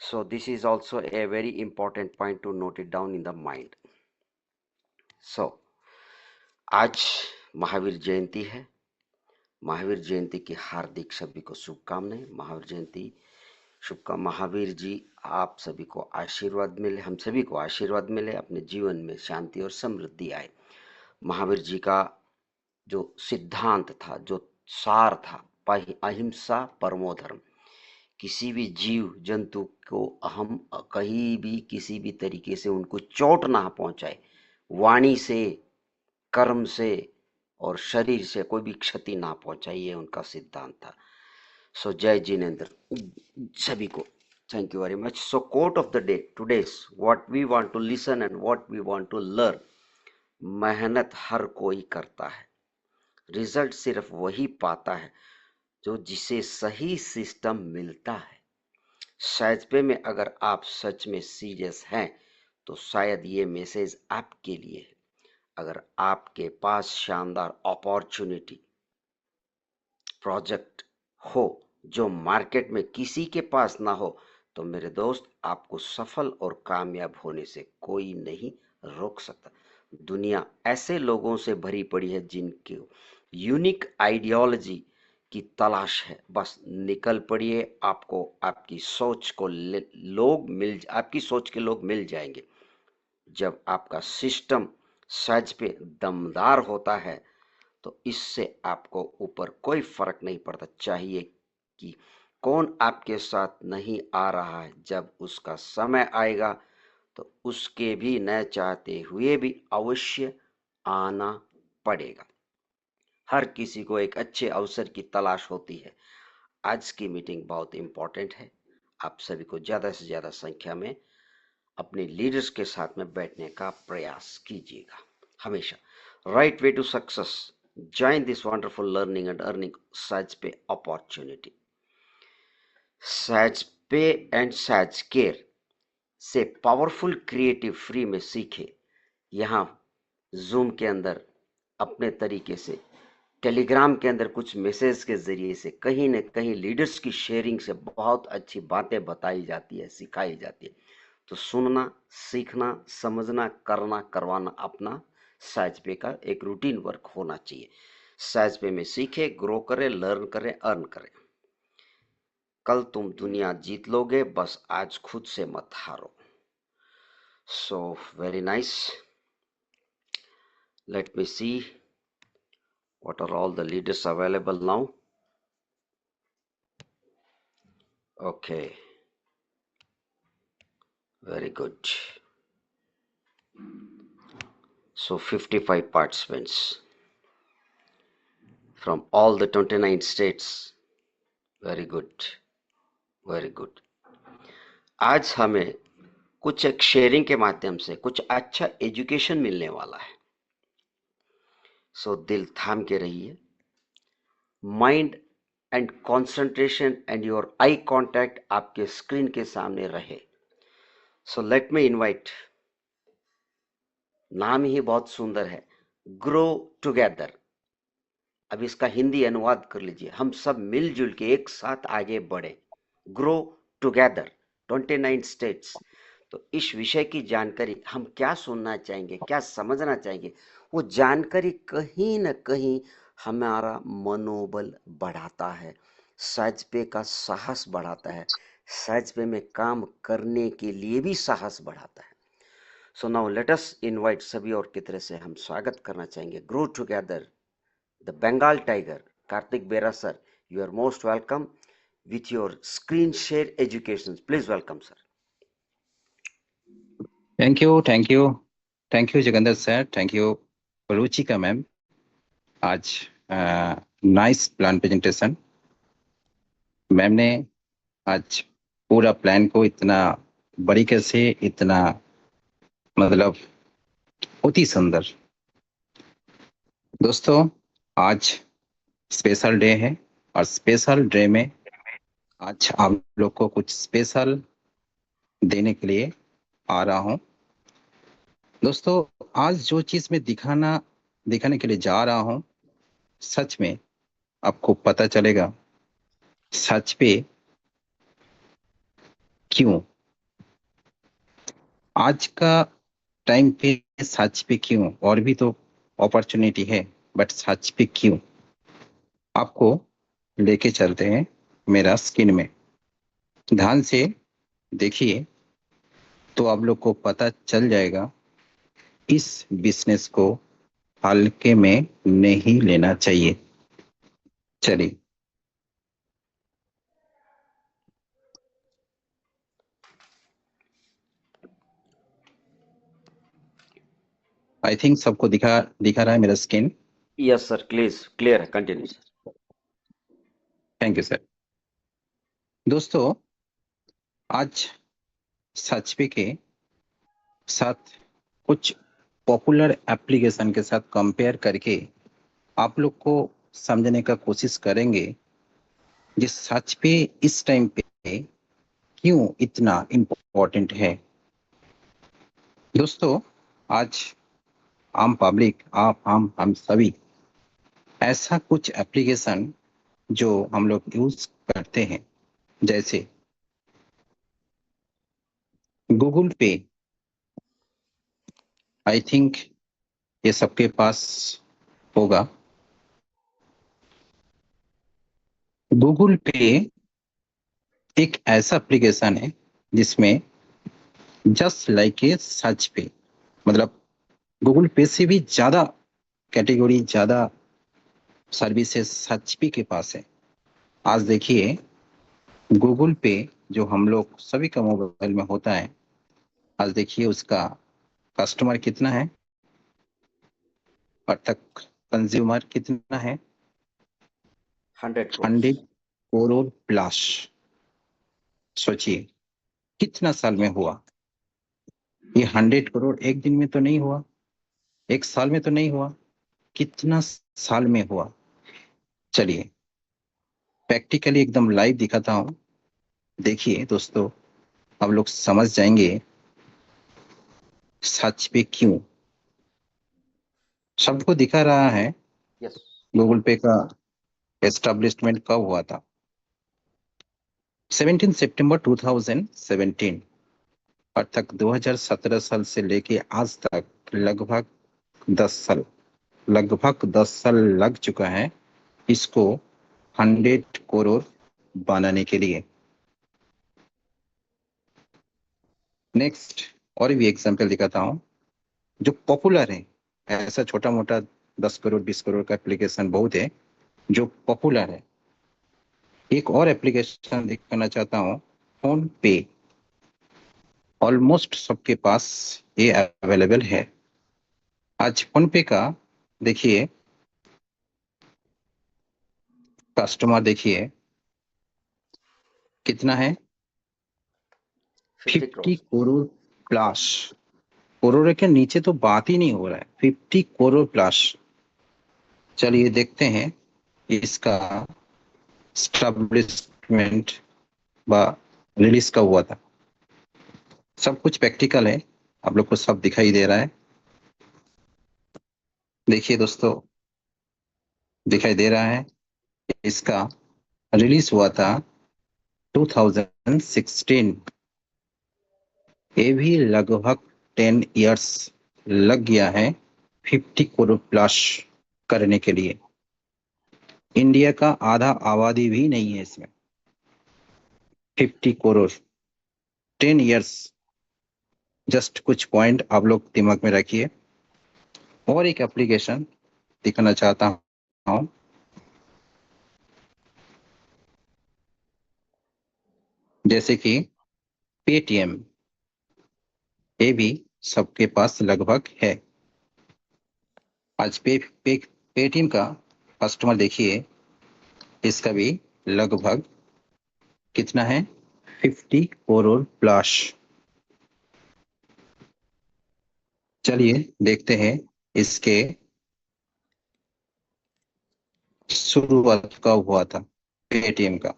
So this is also a very important point to note it down in the mind. So आज महावीर जयंती है। महावीर जयंती की हार्दिक सभी को शुभकामनाएं। महावीर जयंती महावीर जी आप सभी को आशीर्वाद मिले, हम सभी को आशीर्वाद मिले, अपने जीवन में शांति और समृद्धि आए। महावीर जी का जो सिद्धांत था, जो सार था, अहिंसा परमो धर्म, किसी भी जीव जंतु को हम कहीं भी किसी भी तरीके से उनको चोट ना पहुंचाए, वाणी से, कर्म से और शरीर से कोई भी क्षति ना पहुंचाए, ये उनका सिद्धांत था। सो जय जिनेन्द्र सभी को, thank you very much. So quote of the day today's, what we want to listen and what we want to learn. मेहनत हर कोई करता है, रिजल्ट सिर्फ वही पाता है जो जिसे सही सिस्टम मिलता है। सैजपे में अगर आप सच में सीरियस हैं तो शायद ये मैसेज आपके लिए है। अगर आपके पास शानदार अपॉर्चुनिटी प्रोजेक्ट हो जो मार्केट में किसी के पास ना हो, तो मेरे दोस्त आपको सफल और कामयाब होने से कोई नहीं रोक सकता। दुनिया ऐसे लोगों से भरी पड़ी है जिनकी यूनिक आइडियोलॉजी की तलाश है। बस निकल पड़िए, आपको आपकी सोच के लोग मिल जाएंगे। जब आपका सिस्टम सच पे दमदार होता है तो इससे आपको ऊपर कोई फर्क नहीं पड़ता, चाहिए कि कौन आपके साथ नहीं आ रहा है। जब उसका समय आएगा तो उसके भी न चाहते हुए भी अवश्य आना पड़ेगा। हर किसी को एक अच्छे अवसर की तलाश होती है। आज की मीटिंग बहुत इंपॉर्टेंट है। आप सभी को ज्यादा से ज्यादा संख्या में अपने लीडर्स के साथ में बैठने का प्रयास कीजिएगा हमेशा। Right way to success, join this wonderful learning and earning SAGPay opportunity। SAGPay and SAGCare से पावरफुल क्रिएटिव फ्री में सीखे। यहाँ जूम के अंदर अपने तरीके से, टेलीग्राम के अंदर कुछ मैसेज के जरिए से, कहीं न कहीं लीडर्स की शेयरिंग से बहुत अच्छी बातें बताई जाती है, सिखाई जाती है। तो सुनना, सीखना, समझना, करना, करवाना अपना सैजपे का एक रूटीन वर्क होना चाहिए। सैजपे में सीखे, ग्रो करें, लर्न करें, अर्न करें। कल तुम दुनिया जीत लोगे, बस आज खुद से मत हारो। So very nice. Let me see what are all the leaders available now. Okay, very good. So 55 participants from all the 29 states. Very good, very good. आज हमें कुछ एक शेयरिंग के माध्यम से कुछ अच्छा एजुकेशन मिलने वाला है। सो दिल थाम के रहिए, mind and concentration and your eye contact आपके स्क्रीन के सामने रहे। सो लेट मी इनवाइट, नाम ही बहुत सुंदर है, ग्रो टुगेदर। अब इसका हिंदी अनुवाद कर लीजिए, हम सब मिलजुल के एक साथ आगे बढ़े। Grow together, 29 states. तो इस विषय की जानकारी हम क्या सुनना चाहेंगे, क्या समझना चाहेंगे, वो जानकारी कहीं न कहीं हमारा मनोबल बढ़ाता है, सैजपे का साहस बढ़ाता है, सैजपे में काम करने के लिए भी साहस बढ़ाता है। सो नाउ लेट अस इनवाइट, सभी और की तरह से हम स्वागत करना चाहेंगे, grow together the Bengal Tiger, Karthik Bera sir. You are most welcome with your screen share educations. Please welcome sir. Thank you, thank you, thank you Jagandar sir, thank you Ruchika ma'am. आज nice plan presentation. Ma'am ने आज पूरा plan को इतना बारीकी से, इतना मतलब बहुत ही सुंदर। दोस्तों आज स्पेशल डे है और स्पेशल डे में आज आप लोग को कुछ स्पेशल देने के लिए आ रहा हूं। दोस्तों आज जो चीज मैं दिखाने के लिए जा रहा हूं, सच में आपको पता चलेगा सच पे क्यों? आज का टाइम पे सच पे क्यों? और भी तो अपॉर्चुनिटी है, बट सच पे क्यों? आपको लेके चलते हैं मेरा स्किन में। ध्यान से देखिए तो आप लोग को पता चल जाएगा। इस बिजनेस को हल्के में नहीं लेना चाहिए। चलिए, आई थिंक सबको दिखा दिखा रहा है मेरा स्किन। यस सर, क्लियर है, continue sir. Thank you sir. दोस्तों, आज सच पे के साथ कुछ पॉपुलर एप्लीकेशन के साथ कंपेयर करके आप लोग को समझने का कोशिश करेंगे जिस सच पे इस टाइम पे क्यों इतना इम्पोर्टेंट है। दोस्तों, आज आम पब्लिक, आप हम सभी ऐसा कुछ एप्लीकेशन जो हम लोग यूज करते हैं, जैसे गूगल पे। आई थिंक ये सबके पास होगा। गूगल पे एक ऐसा एप्लीकेशन है जिसमें जस्ट लाइक ए सर्च पे, मतलब गूगल पे से भी ज्यादा कैटेगरी, ज्यादा सर्विसेज सर्च पे के पास है। आज देखिए, गूगल पे जो हम लोग सभी का मोबाइल में होता है, आज देखिए उसका कस्टमर कितना है और तक कंज्यूमर कितना है। 100 करोड़। 100 करोड़ प्लस। सोचिए कितना साल में हुआ ये। 100 करोड़ एक दिन में तो नहीं हुआ, एक साल में तो नहीं हुआ, कितना साल में हुआ। चलिए, प्रैक्टिकली एकदम लाइव दिखाता हूँ। देखिए दोस्तों, आप लोग समझ जाएंगे सच पे क्यों। सबको दिखा रहा है यस। गूगल पे का एस्टेब्लिशमेंट कब हुआ था। 17 सितंबर 2017। अर्थात 2017 साल से लेके आज तक लगभग 10 साल, लगभग 10 साल लग चुका है इसको 100 करोड़ बनाने के लिए। नेक्स्ट और भी एग्जांपल दिखाता हूँ जो पॉपुलर है। ऐसा छोटा मोटा 10 करोड़ 20 करोड़ का एप्लीकेशन बहुत है जो पॉपुलर है। एक और एप्लीकेशन दिखाना चाहता हूँ, फोन पे। ऑलमोस्ट सबके पास ये अवेलेबल है। आज फोन पे का देखिए कस्टमर, देखिए कितना है, 50 करोड़। 50 करोड़ प्लस। करोड़ के नीचे तो बात ही नहीं हो रहा है, 50 करोड़ प्लस। चलिए देखते हैं इसका स्टैब्लिशमेंट व रिलीज कब हुआ था। सब कुछ प्रैक्टिकल है, आप लोग को सब दिखाई दे रहा है। देखिए दोस्तों, दिखाई दे रहा है इसका रिलीज हुआ था 2016। ये भी लगभग 10 इयर्स लग गया है 50 करोड़ प्लस करने के लिए। इंडिया का आधा आबादी भी नहीं है इसमें। 50 करोड़, 10 इयर्स। जस्ट कुछ पॉइंट आप लोग दिमाग में रखिए। और एक एप्लीकेशन दिखाना चाहता हूं, जैसे कि पेटीएम। ये भी सबके पास लगभग है। आज पेटीएम का कस्टमर देखिए, इसका भी लगभग कितना है, 50 करोड़ प्लस। चलिए देखते हैं इसके शुरुआत कब हुआ था पेटीएम का।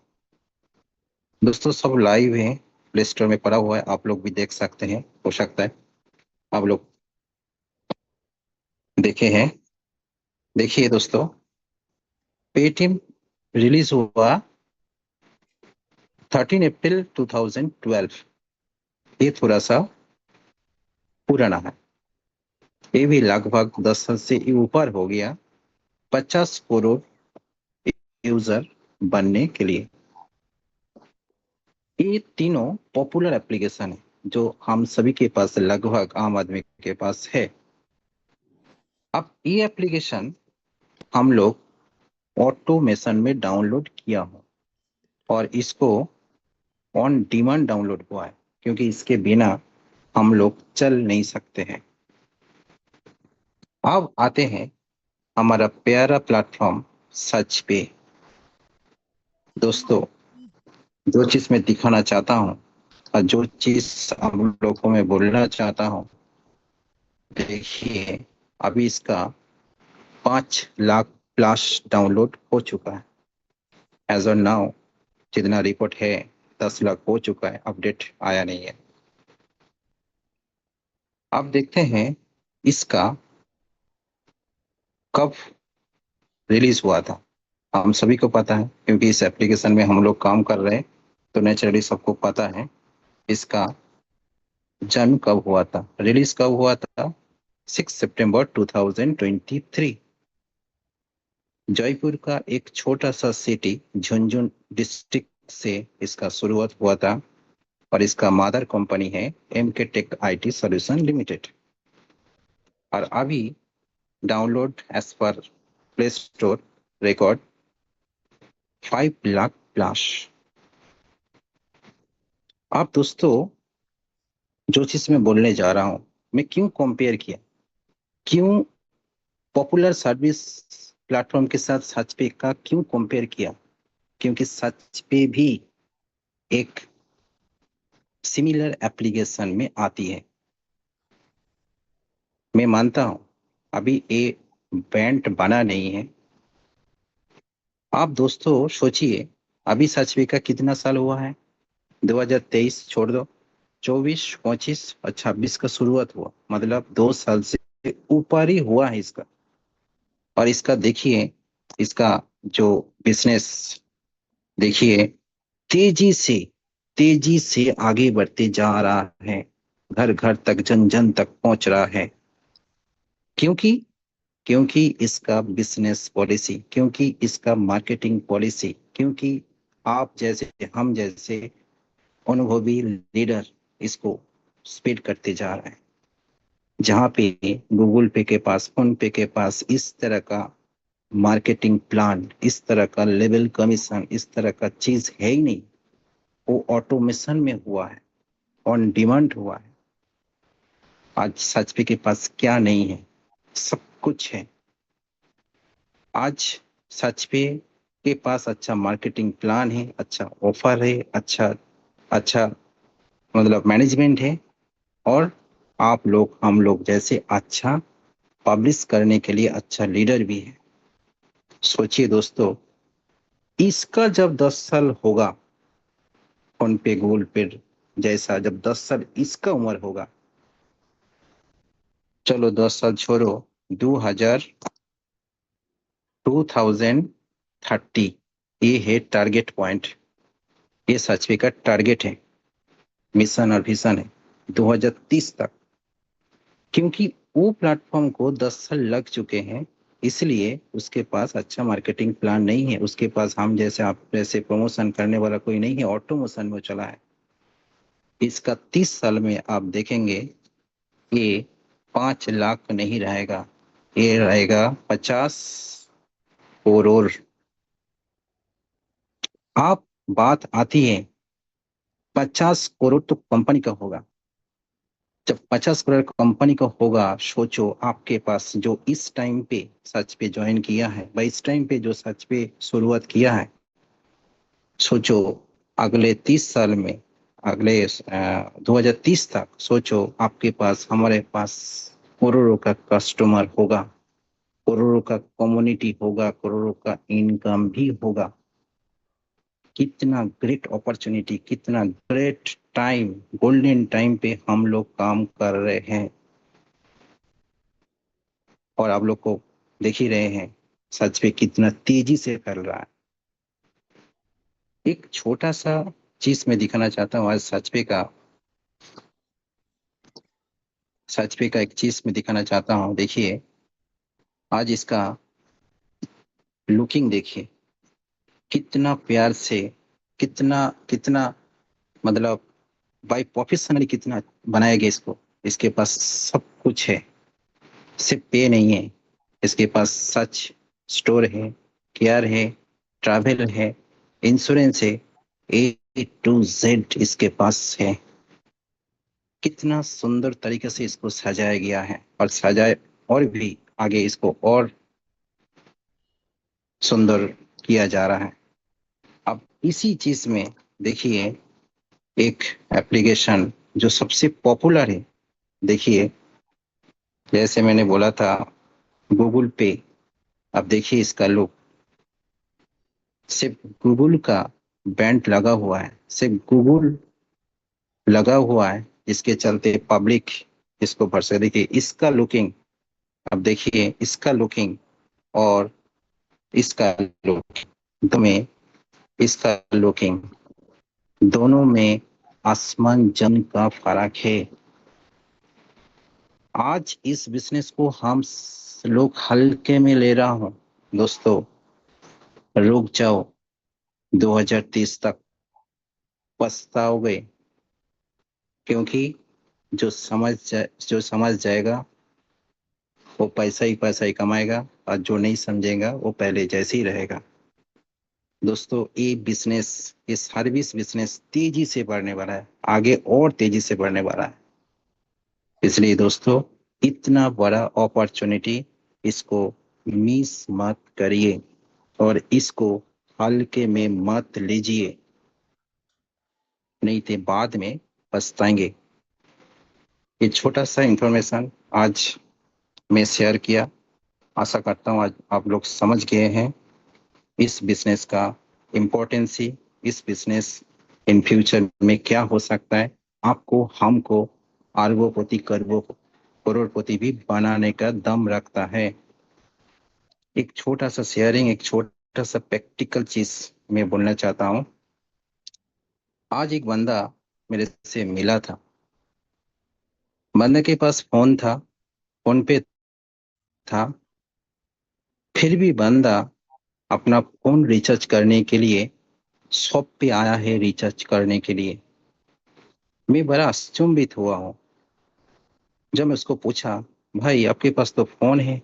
दोस्तों, सब लाइव है, प्ले स्टोर में पड़ा हुआ है, आप लोग भी देख सकते हैं। हो सकता है आप लोग देखे हैं। देखिए दोस्तों, पेटीएम रिलीज हुआ 13 अप्रैल 2012। ये थोड़ा सा पुराना है, ये भी लगभग 10 साल से ऊपर हो गया 50 करोड़ यूजर बनने के लिए। ये तीनों पॉपुलर एप्लीकेशन है जो हम सभी के पास, लगभग आम आदमी के पास है। अब ये एप्लीकेशन हम लोग ऑटोमेशन में डाउनलोड किया हो और इसको ऑन डिमांड डाउनलोड हुआ है, क्योंकि इसके बिना हम लोग चल नहीं सकते हैं। अब आते हैं हमारा प्यारा प्लेटफॉर्म सच पे। दोस्तों, जो चीज मैं दिखाना चाहता हूँ और जो चीज हम लोगों को मैं बोलना चाहता हूँ, देखिए अभी इसका 5 लाख प्लस डाउनलोड हो चुका है। एज ऑन नाउ जितना रिपोर्ट है 10 लाख हो चुका है, अपडेट आया नहीं है। अब देखते हैं इसका कब रिलीज हुआ था। हम सभी को पता है, क्योंकि इस एप्लीकेशन में हम लोग काम कर रहे हैं, तो नेचुरली सबको पता है इसका जन्म कब हुआ था, रिलीज कब हुआ था। 6 सितंबर 2023। जयपुर का एक छोटा सा सिटी झुंझुनू डिस्ट्रिक्ट से इसका शुरुआत हुआ था और इसका मदर कंपनी है MK tech IT solution limited. और अभी डाउनलोड एज पर play store record 5 lakh plus. आप दोस्तों, जो चीज मैं बोलने जा रहा हूं, मैं क्यों कंपेयर किया, क्यों पॉपुलर सर्विस प्लेटफॉर्म के साथ सच पे का क्यों कंपेयर किया, क्योंकि सच पे भी एक सिमिलर एप्लीकेशन में आती है। मैं मानता हूं अभी ये बैंड बना नहीं है। आप दोस्तों सोचिए, अभी सच पे का कितना साल हुआ है। 2023 छोड़ दो, 24, 25 और 26 का शुरुआत हुआ, मतलब 2 साल से ऊपर ही हुआ है इसका। और इसका देखिए, इसका जो बिजनेस देखिए, तेजी से तेजी से आगे बढ़ते जा रहा है, घर घर तक, जन जन तक पहुंच रहा है। क्योंकि क्योंकि इसका बिजनेस पॉलिसी, क्योंकि इसका मार्केटिंग पॉलिसी, क्योंकि आप जैसे, हम जैसे अनुभवी लीडर इसको स्पीड करते जा रहे हैं। जहां पे गूगल पे के पास, फोन पे के पास इस तरह का मार्केटिंग प्लान, इस तरह का लेवल कमीशन, इस तरह का चीज है ही नहीं। वो ऑटोमेशन में हुआ है, ऑन डिमांड हुआ है। आज सच पे के पास क्या नहीं है, सब कुछ है। आज सच पे के पास अच्छा मार्केटिंग प्लान है, अच्छा ऑफर है, अच्छा अच्छा मतलब मैनेजमेंट है, और आप लोग, हम लोग जैसे अच्छा पब्लिश करने के लिए अच्छा लीडर भी है। सोचिए दोस्तों, इसका जब 10 साल होगा, फोन पे गूगल पे जैसा जब 10 साल इसका उम्र होगा, चलो 10 साल छोड़ो, 2000 2030, ये है टारगेट पॉइंट। ये सच का टारगेट है, मिशन और विजन है 2030 तक। क्योंकि वो प्लेटफॉर्म को 10 साल लग चुके हैं, इसलिए उसके पास अच्छा मार्केटिंग प्लान नहीं है। उसके पास हम जैसे, आप जैसे प्रमोशन करने वाला कोई नहीं है, ऑटोमोशन में चला है। इसका 30 साल में आप देखेंगे ये 5 लाख नहीं रहेगा, ये रहेगा 50 करोड़। आप बात आती है 50 करोड़ तो कंपनी का होगा। जब 50 करोड़ कंपनी का होगा, सोचो आपके पास जो इस टाइम पे सच पे ज्वाइन किया है, भाई इस टाइम पे जो सच पे शुरुआत किया है, सोचो अगले 30 साल में, अगले 2030 तक सोचो आपके पास, हमारे पास करोड़ों का कस्टमर होगा, करोड़ों का कम्युनिटी होगा, करोड़ों का इनकम भी होगा। कितना ग्रेट अपॉर्चुनिटी, कितना ग्रेट टाइम, गोल्डन टाइम पे हम लोग काम कर रहे हैं। और आप लोग को देख ही रहे हैं सच पे कितना तेजी से फैल रहा है। एक छोटा सा चीज मैं दिखाना चाहता हूँ। आज सच पे का एक चीज मैं दिखाना चाहता हूँ। देखिए, आज इसका लुकिंग देखिए, कितना प्यार से, कितना कितना मतलब बाय प्रोफेशनली कितना बनाया गया इसको। इसके पास सब कुछ है, सिर्फ पे नहीं है। इसके पास सच स्टोर है, केयर है, ट्रैवल है, इंश्योरेंस है, A to Z इसके पास है। कितना सुंदर तरीके से इसको सजाया गया है, और सजाए और भी आगे इसको और सुंदर किया जा रहा है। अब इसी चीज में देखिए, एक एप्लीकेशन जो सबसे पॉपुलर है। देखिए, जैसे मैंने बोला था, गूगल पे। अब देखिए इसका लुक, सिर्फ गूगल का बैंड लगा हुआ है, सिर्फ गूगल लगा हुआ है, इसके चलते पब्लिक इसको भर सकती। देखिए इसका लुकिंग, अब देखिए इसका लुकिंग और इसका लुक, में इसका लुकिंग दोनों में आसमान जमीन का फर्क है। आज इस बिजनेस को हम लोग हल्के में ले रहा हूं। दोस्तों, रुक जाओ, 2030 तक पछताओगे, क्योंकि जो समझ जाएगा वो पैसा ही कमाएगा, और जो नहीं समझेगा वो पहले जैसे ही रहेगा। दोस्तों, ये सर्विस बिजनेस तेजी से बढ़ने वाला है, आगे और तेजी से बढ़ने वाला है। इसलिए दोस्तों, इतना बड़ा अपॉर्चुनिटी, इसको मिस मत करिए, और इसको हल्के में मत लीजिए, नहीं तो बाद में पछताएंगे। ये छोटा सा इंफॉर्मेशन आज मैं शेयर किया। आशा करता हूँ आज आप लोग समझ गए हैं इस बिजनेस का इम्पोर्टेंसी, इस बिजनेस इन फ्यूचर में क्या हो सकता है। आपको, हमको अरबोपति करोड़पति भी बनाने का दम रखता है। एक छोटा सा शेयरिंग, एक छोटा सा प्रैक्टिकल चीज मैं बोलना चाहता हूँ। आज एक बंदा मेरे से मिला था। बंदे के पास फोन था, फोन पे था, फिर भी बंदा अपना फोन रिचार्ज करने के लिए शॉप पे आया है, रिचार्ज करने के लिए। मैं बड़ा अचंभित हुआ हूँ जब मैं उसको पूछा, भाई आपके पास तो फोन है,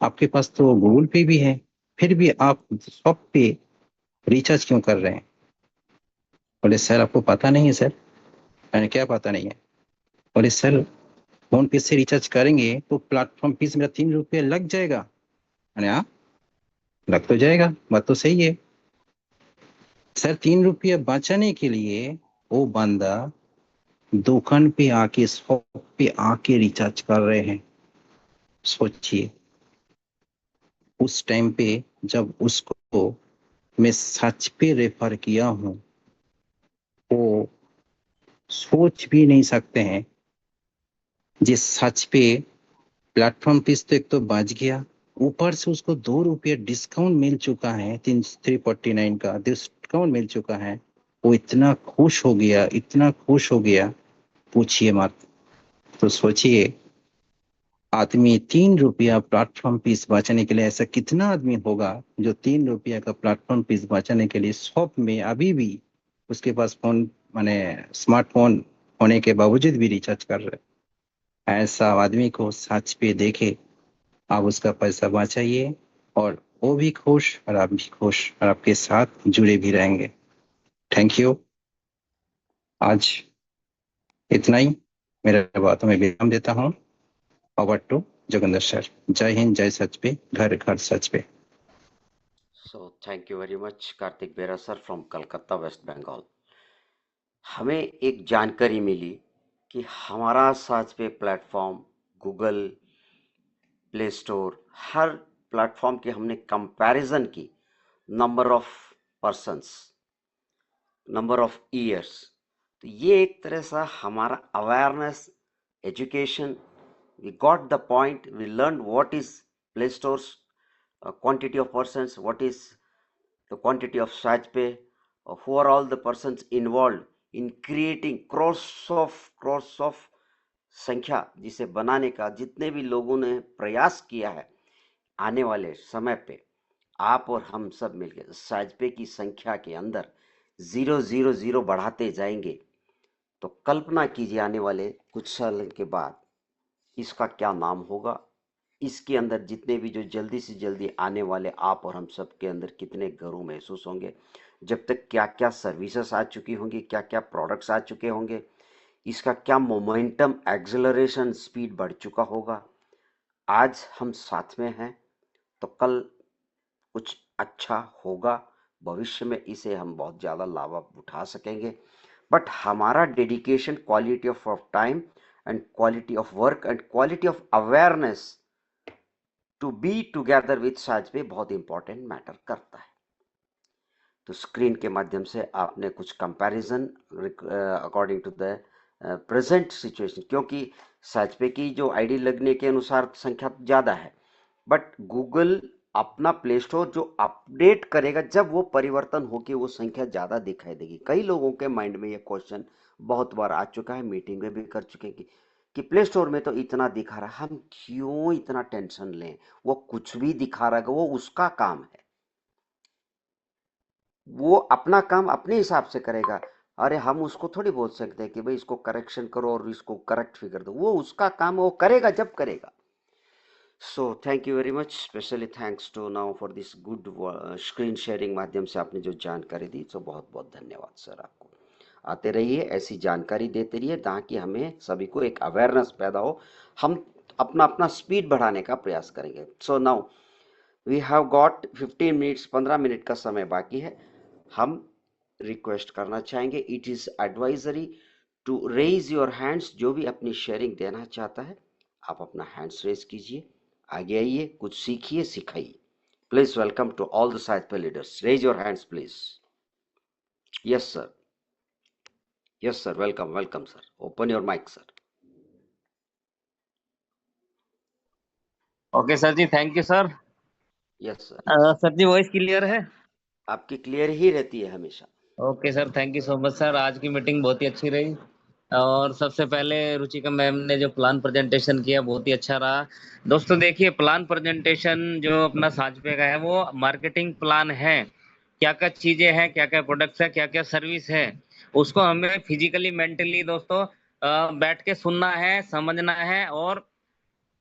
आपके पास तो गूगल पे भी है, फिर भी आप शॉप पे रिचार्ज क्यों कर रहे हैं? बोले सर आपको पता नहीं है सर। मैंने, क्या पता नहीं है? बोले सर, फोन पे से रिचार्ज करेंगे तो प्लेटफॉर्म फीस मेरा 3 रुपये लग जाएगा। मैंने, हाँ लग तो जाएगा, बात तो सही है सर। 3 रुपये बचाने के लिए वो बंदा दुकान पे आके, शॉप पे आके रिचार्ज कर रहे हैं। सोचिए, उस टाइम पे जब उसको मैं सच पे रेफर किया हूँ, वो सोच भी नहीं सकते हैं। जिस सच पे प्लेटफॉर्म फीस तो एक तो बच गया, ऊपर से उसको 2 रुपये डिस्काउंट मिल चुका है, 349 का डिस्काउंट मिल चुका है। वो इतना खुश हो गया, इतना खुश हो गया, पूछिए मत। तो सोचिए, आदमी 3 रुपया प्लेटफॉर्म फीस बचाने के लिए, ऐसा कितना आदमी होगा जो 3 रुपया का प्लेटफॉर्म फीस बचाने के लिए शॉप में अभी भी, उसके पास फोन माने स्मार्टफोन होने के बावजूद भी रिचार्ज कर रहे। ऐसा आदमी को सच पे देखे, आप उसका पैसा बचाइए, और वो भी खुश और आप भी खुश, और आपके साथ जुड़े भी रहेंगे। Thank you. आज इतना ही, मेरे बातों में विराम देता हूँ। Over to Joginder sir. जय हिंद, जय सच पे, घर घर सच पे। So thank you very much, Karthik Bera sir from Kolkata, West Bengal. हमें एक जानकारी मिली कि हमारा साज पे प्लेटफॉर्म, गूगल प्ले स्टोर, हर प्लेटफॉर्म की हमने कंपैरिजन की, number of persons, number of years. तो ये एक तरह से हमारा awareness, education, we got the point, we learn what is Play Stores quantity of persons, what is the quantity of search पे, who are all the persons involved in creating crores of संख्या जिसे बनाने का जितने भी लोगों ने प्रयास किया है, आने वाले समय पे आप और हम सब मिलकर साजपे की संख्या के अंदर 000 बढ़ाते जाएंगे, तो कल्पना कीजिए आने वाले कुछ साल के बाद इसका क्या नाम होगा। इसके अंदर जितने भी जो जल्दी से जल्दी आने वाले आप और हम सब के अंदर कितने गर्व महसूस होंगे, जब तक क्या क्या सर्विसेज आ चुकी होंगी, क्या क्या प्रोडक्ट्स आ चुके होंगे, इसका क्या मोमेंटम एक्सेलरेशन स्पीड बढ़ चुका होगा। आज हम साथ में हैं तो कल कुछ अच्छा होगा, भविष्य में इसे हम बहुत ज़्यादा लाभ उठा सकेंगे। बट हमारा dedication, quality of time and quality of work and quality of awareness to be together with साजपे बहुत इंपॉर्टेंट मैटर करता है। तो स्क्रीन के माध्यम से आपने कुछ comparison according to the present situation, क्योंकि साजपे की जो आईडी लगने के अनुसार संख्या ज़्यादा है, बट गूगल अपना प्ले स्टोर जो अपडेट करेगा, जब वो परिवर्तन होकर वो संख्या ज़्यादा दिखाई देगी। कई लोगों के माइंड में ये क्वेश्चन बहुत बार आ चुका है, मीटिंग में भी कर चुके हैं कि प्ले स्टोर में तो इतना दिखा रहा है, हम क्यों इतना टेंशन लें, वो कुछ भी दिखा रहा है, वो उसका काम है, वो अपना काम अपने हिसाब से करेगा। अरे हम उसको थोड़ी बोल सकते हैं कि भाई इसको करेक्शन करो और इसको करेक्ट फिगर दो, वो उसका काम वो करेगा जब करेगा। So thank you very much, specially thanks to now for this good screen sharing माध्यम से आपने जो जानकारी दी, तो बहुत बहुत धन्यवाद सर। आपको आते रहिए, ऐसी जानकारी देते रहिए ताकि हमें सभी को एक अवेयरनेस पैदा हो, हम अपना अपना स्पीड बढ़ाने का प्रयास करेंगे। So now we have got 15 minutes, 15 minute का समय बाकी है। हम रिक्वेस्ट करना चाहेंगे, it is advisory to raise your hands. जो भी अपनी शेयरिंग देना चाहता है, आप अपना हैंड्स रेज कीजिए, आगे आइए, कुछ सीखिए, सिखाइए। Please welcome to all the side leaders, raise your hands please. Yes sir, yes sir, welcome welcome sir, open your mike sir. Okay sir ji, thank you sir. Yes sir, sir ji voice clear है? आपकी clear ही रहती है हमेशा। Okay sir, thank you so much sir. आज की meeting बहुत ही अच्छी रही, और सबसे पहले रुचिका मैम ने जो प्लान प्रेजेंटेशन किया बहुत ही अच्छा रहा। दोस्तों देखिए, प्लान प्रेजेंटेशन जो अपना साजपे का है वो मार्केटिंग प्लान है। क्या क्या चीजें हैं, क्या क्या प्रोडक्ट्स है, क्या क्या सर्विस है, उसको हमें फिजिकली मेंटली दोस्तों बैठ के सुनना है, समझना है, और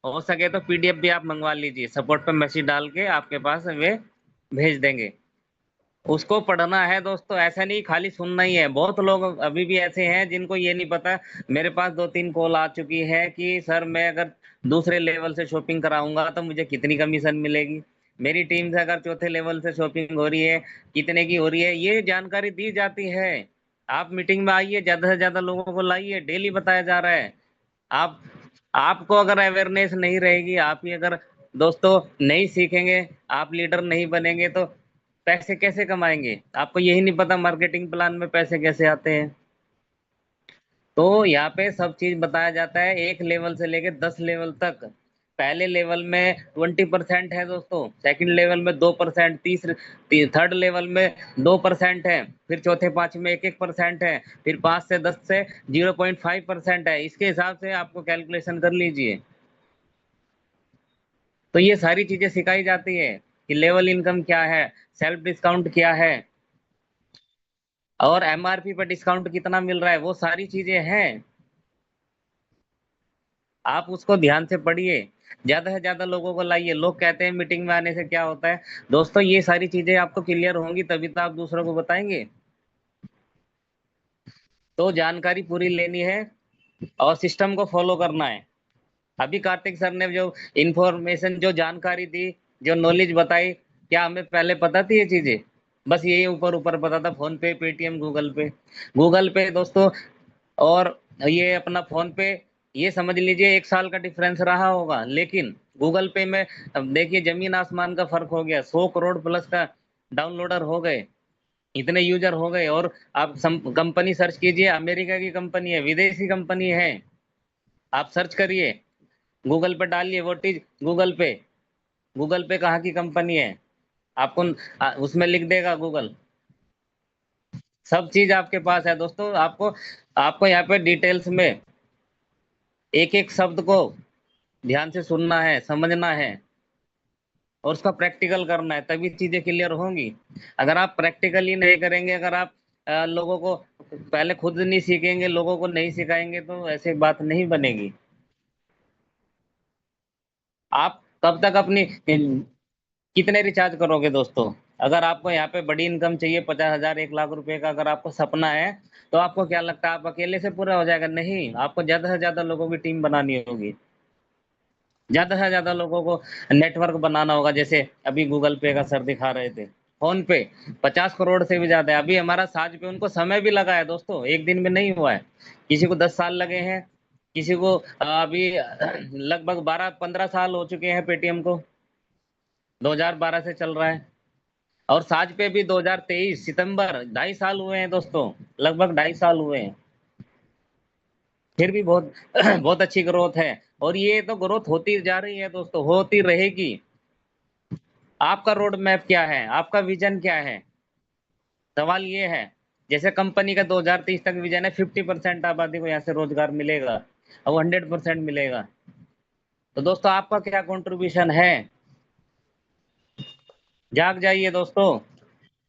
हो सके तो पीडीएफ भी आप मंगवा लीजिए, सपोर्ट पे मैसेज डाल के आपके पास वे भेज देंगे। उसको पढ़ना है दोस्तों, ऐसा नहीं खाली सुनना ही है। बहुत लोग अभी भी ऐसे हैं जिनको ये नहीं पता। मेरे पास 2-3 कॉल आ चुकी है कि सर मैं अगर दूसरे लेवल से शॉपिंग कराऊंगा तो मुझे कितनी कमीशन मिलेगी, मेरी टीम से अगर चौथे लेवल से शॉपिंग हो रही है कितने की हो रही है, ये जानकारी दी जाती है। आप मीटिंग में आइए, ज्यादा से ज्यादा लोगों को लाइए, डेली बताया जा रहा है। आप आपको अगर अवेयरनेस नहीं रहेगी, आप ही अगर दोस्तों नहीं सीखेंगे, आप लीडर नहीं बनेंगे तो पैसे कैसे कमाएंगे? आपको यही नहीं पता मार्केटिंग प्लान में पैसे कैसे आते हैं। तो यहाँ पे सब चीज बताया जाता है, 1 लेवल से लेके 10 लेवल तक। पहले लेवल में 20% है दोस्तों, सेकंड लेवल में 2%, थर्ड लेवल में 2% है, फिर चौथे 5 में 1-1% है, फिर 5 से 10 से 0.5% है। इसके हिसाब से आपको कैलकुलेशन कर लीजिए। तो ये सारी चीजें सिखाई जाती है कि लेवल इनकम क्या है, सेल्फ डिस्काउंट क्या है, और एमआरपी पर डिस्काउंट कितना मिल रहा है, वो सारी चीजें हैं। आप उसको ध्यान से पढ़िए, ज्यादा से ज्यादा लोगों को लाइए। लोग कहते हैं मीटिंग में आने से क्या होता है, दोस्तों ये सारी चीजें आपको क्लियर होंगी तभी तो आप दूसरों को बताएंगे। तो जानकारी पूरी लेनी है और सिस्टम को फॉलो करना है। अभी कार्तिक सर ने जो इंफॉर्मेशन, जो जानकारी दी, जो नॉलेज बताई, क्या हमें पहले पता थी ये चीजें? बस यही ऊपर ऊपर पता था, फोन पे, पेटीएम, गूगल पे दोस्तों, और ये अपना फोन पे, ये समझ लीजिए 1 साल का डिफरेंस रहा होगा। लेकिन गूगल पे में अब देखिए जमीन आसमान का फर्क हो गया। 100 करोड़ प्लस का डाउनलोडर हो गए, इतने यूजर हो गए। और आप कंपनी सर्च कीजिए, अमेरिका की कंपनी है, विदेशी कंपनी है, आप सर्च करिए, गूगल पे डालिए व्हाट इज गूगल पे, गूगल पे कहाँ की कंपनी है, आपको उसमें लिख देगा गूगल। सब चीज आपके पास है दोस्तों। आपको आपको यहाँ पे डिटेल्स में एक एक शब्द को ध्यान से सुनना है, समझना है और उसका प्रैक्टिकल करना है, तभी चीजें क्लियर होंगी। अगर आप प्रैक्टिकली नहीं करेंगे, अगर आप लोगों को पहले खुद नहीं सीखेंगे, लोगों को नहीं सिखाएंगे, तो ऐसे बात नहीं बनेगी। आप कब तक अपनी कितने रिचार्ज करोगे दोस्तों? अगर आपको यहाँ पे बड़ी इनकम चाहिए, 50,000 1 लाख रुपए का अगर आपको सपना है, तो आपको क्या लगता है आप अकेले से पूरा हो जाएगा? नहीं, आपको ज्यादा से ज्यादा लोगों की टीम बनानी होगी, ज्यादा से ज्यादा लोगों को नेटवर्क बनाना होगा। जैसे अभी गूगल पे का सर दिखा रहे थे, फोन पे 50 करोड़ से भी ज्यादा है। अभी हमारा साज पे उनको समय भी लगा है दोस्तों, एक दिन में नहीं हुआ है। किसी को 10 साल लगे हैं, किसी को अभी लगभग 12-15 साल हो चुके हैं पेटीएम को, 2012 से चल रहा है। और साज पे भी 2023 सितंबर, 2.5 साल हुए हैं दोस्तों, लगभग 2.5 साल हुए हैं। फिर भी बहुत बहुत अच्छी ग्रोथ है, और ये तो ग्रोथ होती जा रही है दोस्तों, होती रहेगी। आपका रोड मैप क्या है? आपका विजन क्या है? सवाल ये है। जैसे कंपनी का 2030 तक विजन है, 50% आबादी को यहाँ से रोजगार मिलेगा और 100% मिलेगा। तो दोस्तों आपका क्या कंट्रीब्यूशन है? जाग जाइए दोस्तों,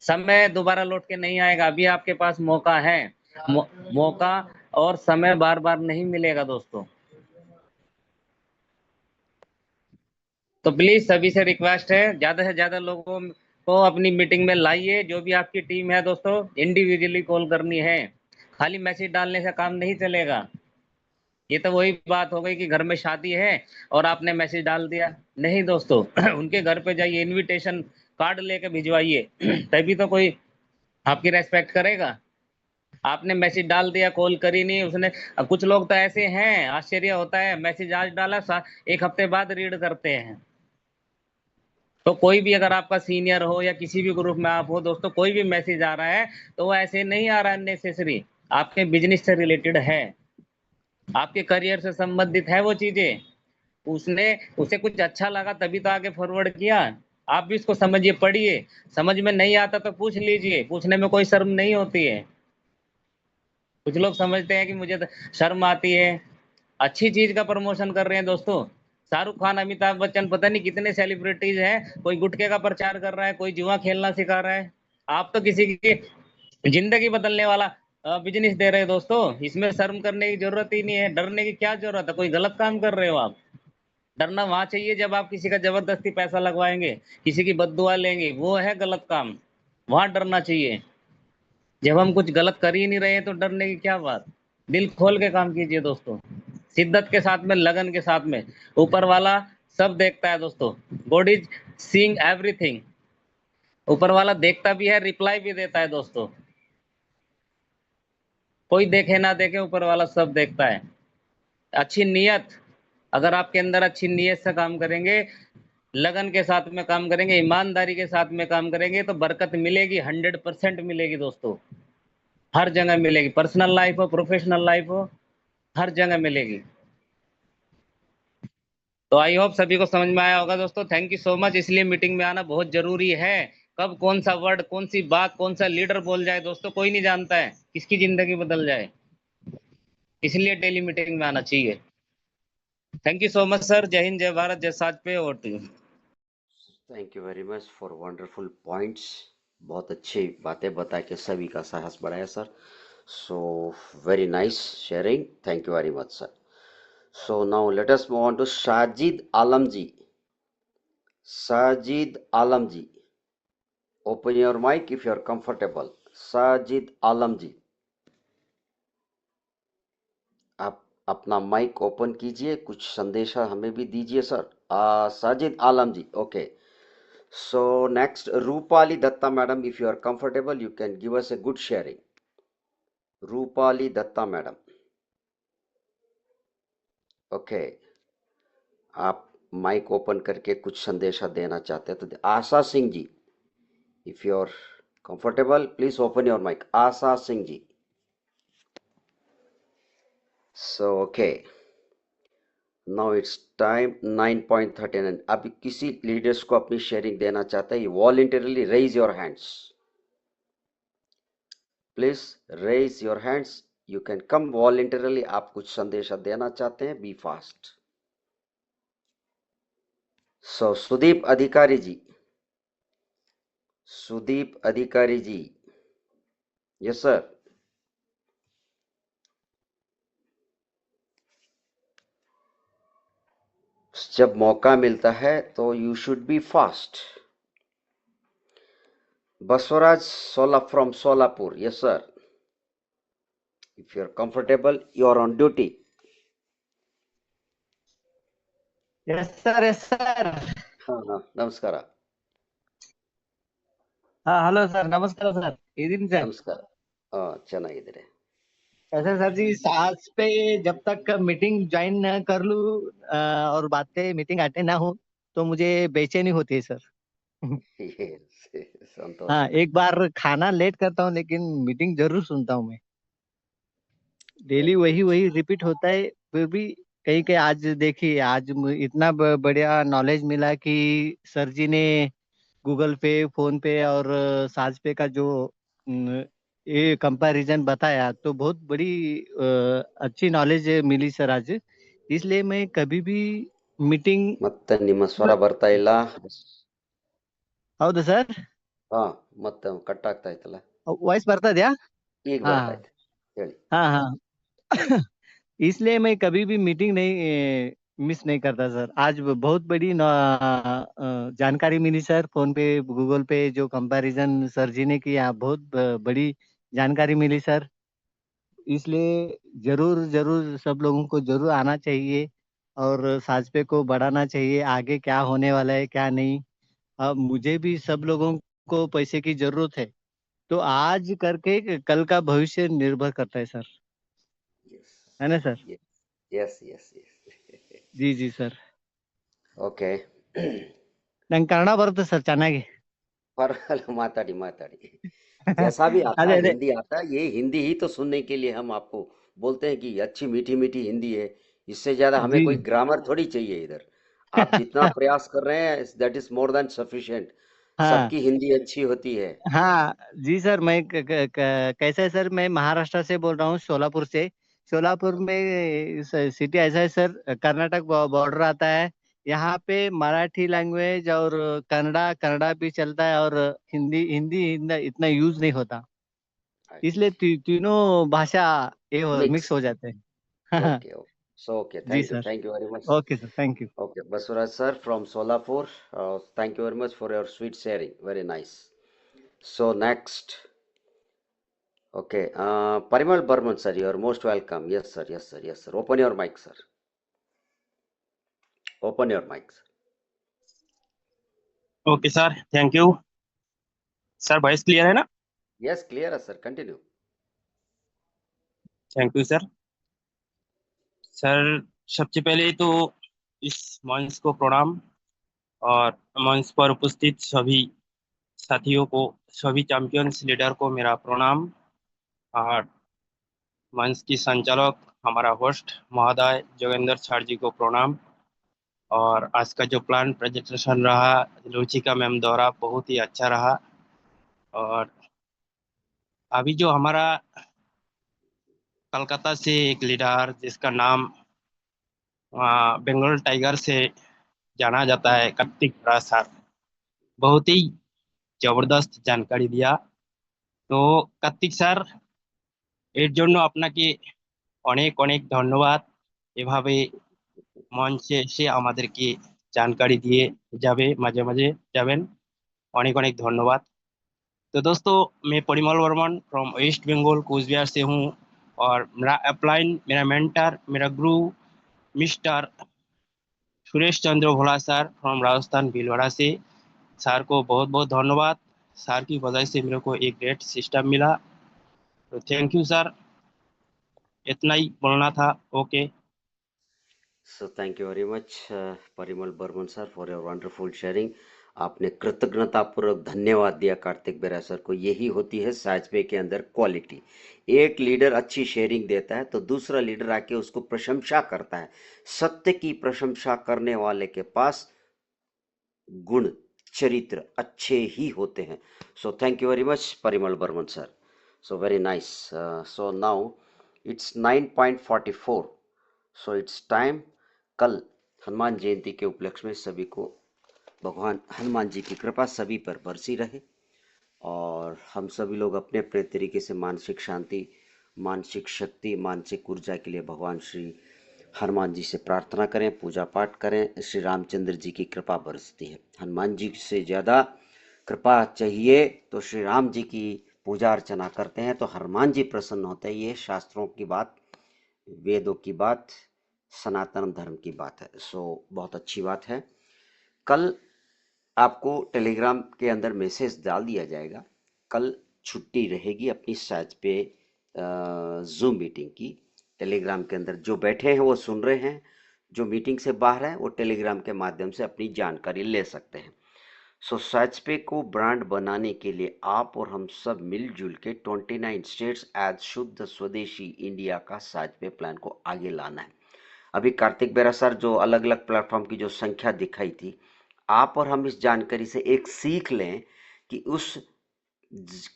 समय दोबारा लौट के नहीं आएगा। अभी आपके पास मौका है, मौका और समय बार बार नहीं मिलेगा दोस्तों। तो प्लीज सभी से रिक्वेस्ट है, ज्यादा से ज्यादा लोगों को अपनी मीटिंग में लाइए। जो भी आपकी टीम है दोस्तों, इंडिविजुअली कॉल करनी है, खाली मैसेज डालने से काम नहीं चलेगा। ये तो वही बात हो गई कि घर में शादी है और आपने मैसेज डाल दिया। नहीं दोस्तों, उनके घर पे जाइए, इनविटेशन कार्ड लेके भिजवाइए, तभी तो कोई आपकी रेस्पेक्ट करेगा। आपने मैसेज डाल दिया, कॉल करी नहीं उसने। अब कुछ लोग तो ऐसे हैं, आश्चर्य होता है, मैसेज आज डाला, एक हफ्ते बाद रीड करते हैं। तो कोई भी अगर आपका सीनियर हो या किसी भी ग्रुप में आप हो दोस्तों, कोई भी मैसेज आ रहा है तो वो ऐसे नहीं आ रहा है नेसेसरी, आपके बिजनेस से रिलेटेड है, आपके करियर से संबंधित है वो चीजें। उसने उसे कुछ अच्छा लगा तभी तो आगे फॉरवर्ड किया। आप भी इसको समझिए, पढ़िए। समझ में नहीं आता तो पूछ लीजिए, पूछने में कोई शर्म नहीं होती है। कुछ लोग समझते हैं कि मुझे तो शर्म आती है। अच्छी चीज का प्रमोशन कर रहे हैं दोस्तों। शाहरुख खान, अमिताभ बच्चन, पता नहीं कितने सेलिब्रिटीज हैं, कोई गुटखे का प्रचार कर रहा है, कोई जुआ खेलना सिखा रहा है। आप तो किसी की जिंदगी बदलने वाला बिजनेस दे रहे हैं दोस्तों। इसमें शर्म करने की जरूरत ही नहीं है, डरने की क्या जरूरत है? कोई गलत काम कर रहे हो आप? डरना वहां चाहिए जब आप किसी का जबरदस्ती पैसा लगवाएंगे, किसी की बद्दुआ लेंगे, वो है गलत काम। वहां डरना चाहिए। जब हम कुछ गलत कर ही नहीं रहे हैं तो डरने की क्या बात? दिल खोल के काम कीजिए दोस्तों, शिद्दत के साथ में, लगन के साथ में। ऊपर वाला सब देखता है दोस्तों, गॉड इज सीइंग एवरीथिंग। ऊपर वाला देखता भी है, रिप्लाई भी देता है दोस्तों। कोई देखे ना देखे, ऊपर वाला सब देखता है। अच्छी नीयत, अगर आपके अंदर अच्छी नीयत से काम करेंगे, लगन के साथ में काम करेंगे, ईमानदारी के साथ में काम करेंगे, तो बरकत मिलेगी, 100% मिलेगी दोस्तों। हर जगह मिलेगी, पर्सनल लाइफ हो, प्रोफेशनल लाइफ हो, हर जगह मिलेगी। तो आई होप सभी को समझ में आया होगा दोस्तों। Thank you so much. इसलिए मीटिंग में आना बहुत जरूरी है। कब कौन सा वर्ड, कौन सी बात, कौन सा लीडर बोल जाए दोस्तों, कोई नहीं जानता है, किसकी जिंदगी बदल जाए। इसलिए डेली मीटिंग में आना चाहिए। Thank you so much sir. जय हिंद, जय भारत, जय साज पे। और thank you very much for wonderful points. बहुत अच्छी बातें बता के सभी का साहस बढ़ाया sir. So very nice sharing, thank you very much sir. So now let us move on to Sajid Alam ji. Sajid Alam ji, open your mic if you are comfortable. Sajid Alam ji, आप अपना माइक ओपन कीजिए, कुछ संदेशा हमें भी दीजिए sir. Sajid Alam ji, okay. So next, Rupali Datta madam, if you are comfortable, you can give us a good sharing. Rupali Datta madam, okay. आप mic open करके कुछ संदेशा देना चाहते हैं तो आशा Singh ji, if you are comfortable, please open your mic. Asha Singh ji, so okay. Now it's time 9:39. अभी किसी लीडर्स को अपनी शेयरिंग देना चाहते हैं, voluntarily raise your hands. Please raise your hands, you can come voluntarily. आप कुछ संदेश देना चाहते हैं, बी फास्ट। सो सुदीप अधिकारी जी, सुदीप अधिकारी जी, यस सर। जब मौका मिलता है तो you should be fast. Basavaraj Sola from Solapur, yes sir. If you are comfortable, you are on duty. Yes sir, yes sir. हाँ, ನಮಸ್ಕಾರ. हाँ, हेलो सर, नमस्कार सर. इदिन सर. ನಮಸ್ಕಾರ. ಚೆನ್ನಾಗಿದ್ದೀರಿ. ऐसा सर जी, सास पे जब तक मीटिंग ज्वाइन न कर लूं और बातें मीटिंग अटेंड ना हो तो मुझे बेचैनी होती है सर. संतोष. हाँ, एक बार खाना लेट करता हूँ लेकिन मीटिंग जरूर सुनता हूँ मैं. डेली वही वही रिपीट होता है. फिर भी कहीं कहीं आज देखिए, आज इतना बढ़िया नॉलेज मिला कि सर जी ने गूगल पे, फोन पे और साज पे का जो न, ये कंपैरिजन बताया तो बहुत बड़ी अच्छी नॉलेज मिली सर आज. इसलिए मैं कभी भी मीटिंग. ಮತ್ತೆ ನಿಮ್ಮ ಸ್ವರ ಬರ್ತಾ ಇಲ್ಲ. ಹೌದು ಸರ್. ಹಾ, ಮತ್ತೆ ಕಟ್ ಆಗ್ತಾ ಇತ್ತಲ್ಲ. ವಾಯ್ಸ್ ಬರ್ತಾ ಇದೆಯಾ? ಈಗ हाँ ಬರ್ತಾ ಇದೆ, ಹೇಳಿ. हाँ हाँ. इसलिए मैं कभी भी मीटिंग नहीं मिस नहीं करता सर. आज बहुत बड़ी जानकारी मिली सर. फोन पे, गूगल पे जो कंपैरिजन सर जी ने किया, बहुत बड़ी जानकारी मिली सर. इसलिए जरूर जरूर सब लोगों को जरूर आना चाहिए और साजपे को बढ़ाना चाहिए. आगे क्या होने वाला है क्या नहीं. अब मुझे भी सब लोगों को पैसे की जरूरत है तो आज करके कल का भविष्य निर्भर करता है सर. है ना सर? Yes yes yes. जी जी सर. ಓಕೆ. ನಂಗೆ ಕನ್ನಡ ಬರುತ್ತೆ ಸರ್ ಚೆನ್ನಾಗಿ. परवाला माताड़ी माताड़ी. जैसा भी आता ಅದೇ है, ಅದೇ. हिंदी आता है, ये हिंदी ही तो सुनने के लिए हम आपको बोलते हैं कि अच्छी मीठी मीठी हिंदी है. इससे ज्यादा हमें जी. कोई ग्रामर थोड़ी चाहिए इधर. आप जितना प्रयास कर रहे हैं, that is more than sufficient. हाँ सबकी हिंदी अच्छी होती है. हाँ. जी सर, मैं कैसा है सर, मैं महाराष्ट्र से बोल रहा हूँ, सोलापुर से. सोलापुर में सिटी ऐसा है सर, कर्नाटक बॉर्डर आता है. यहाँ पे मराठी लैंग्वेज और कन्नड़ा कन्नड़ा भी चलता है और हिंदी हिंदी इतना यूज नहीं होता. इसलिए तीनों भाषा ये मिक्स. मिक्स हो जाते हैं. Okay okay. सो ओके, जी sir. Thank you very much. Okay sir, thank you. Okay, Baswaraj sir from Solapur, thank you very much for your sweet sharing. Very nice. So next, okay, Parimal Burman sir, you are most welcome. Yes sir, yes sir, yes sir. Open your mic, sir. Open your mic, sir. Okay sir, thank you sir. Voice clear है ना? Yes, clear, sir. Continue. Thank you sir. Sir सबसे पहले तो इस मंच को प्रणाम और मंच पर उपस्थित सभी साथियों को, सभी चैंपियंस लीडर को मेरा प्रणाम. और मंच की संचालक, हमारा होस्ट महोदय जोगेंद्र सर जी को प्रणाम. और आज का जो प्लान प्रेजेंटेशन रहा रुचिका मैम द्वारा बहुत ही अच्छा रहा. और अभी जो हमारा कलकत्ता से एक लीडर जिसका नाम बंगाल टाइगर से जाना जाता है, कार्तिक बड़ा सर, बहुत ही জবরদস্ত জানকারি দিয়া. তো কার্তিক স্যার, এর জন্য আপনাকে অনেক অনেক ধন্যবাদ. এভাবে মঞ্চে এসে আমাদেরকে जानकारी दिए जावे, माझे माझे जावें. अनेक अनेक धन्यवाद. तो दोस्तों, मैं परिमल वर्मन फ्रॉम वेस्ट बंगाल कूच बिहार से हूँ. और मेरा अपलाइन, मेरा मेंटर, मेरा गुरु mister Suresh Chandra Bhola sir from Rajasthan Bhilwara से. सर को बहुत बहुत धन्यवाद. सर की वजह से मेरे को एक ग्रेट सिस्टम मिला. तो थैंक यू सर. इतना ही बोलना था. Okay. So thank you very much, Parimal Burman sir, for your wonderful sharing. आपने कृतज्ञतापूर्वक धन्यवाद दिया कार्तिक बेरा सर को. यही होती है साजपे के अंदर क्वालिटी. एक लीडर अच्छी शेयरिंग देता है तो दूसरा लीडर आके उसको प्रशंसा करता है. सत्य की प्रशंसा करने वाले के पास गुण चरित्र अच्छे ही होते हैं. So thank you very much Parimal Barman sir. So very nice. So now it's 9:44. So it's time. कल हनुमान जयंती के उपलक्ष्य में सभी को भगवान हनुमान जी की कृपा सभी पर बरसी रहे और हम सभी लोग अपने अपने तरीके से मानसिक शांति, मानसिक शक्ति, मानसिक ऊर्जा के लिए भगवान श्री हनुमान जी से प्रार्थना करें, पूजा पाठ करें। श्री रामचंद्र जी की कृपा बरसती है। हनुमान जी से ज़्यादा कृपा चाहिए तो श्री राम जी की पूजा अर्चना करते हैं तो हनुमान जी प्रसन्न होते हैं। ये शास्त्रों की बात, वेदों की बात, सनातन धर्म की बात है। सो बहुत अच्छी बात है। कल आपको टेलीग्राम के अंदर मैसेज डाल दिया जाएगा। कल छुट्टी रहेगी अपनी साइट पे जूम मीटिंग की। टेलीग्राम के अंदर जो बैठे हैं वो सुन रहे हैं, जो मीटिंग से बाहर हैं वो टेलीग्राम के माध्यम से अपनी जानकारी ले सकते हैं। सो साइट्सपे को ब्रांड बनाने के लिए आप और हम सब मिलजुल के 29 स्टेट्स एज शुद्ध स्वदेशी इंडिया का साइट्सपे प्लान को आगे लाना है। अभी कार्तिक बेरा सर जो अलग अलग प्लेटफॉर्म की जो संख्या दिखाई थी, आप और हम इस जानकारी से एक सीख लें कि उस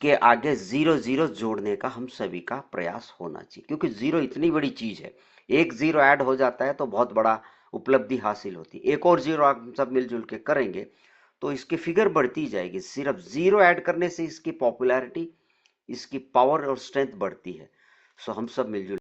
के आगे 0 जोड़ने का हम सभी का प्रयास होना चाहिए, क्योंकि 0 इतनी बड़ी चीज है। एक 0 ऐड हो जाता है तो बहुत बड़ा उपलब्धि हासिल होती है। एक और 0 आप सब मिलजुल के करेंगे तो इसकी फिगर बढ़ती जाएगी। सिर्फ 0 ऐड करने से इसकी पॉपुलैरिटी, इसकी पावर और स्ट्रेंथ बढ़ती है। सो हम सब मिलजुल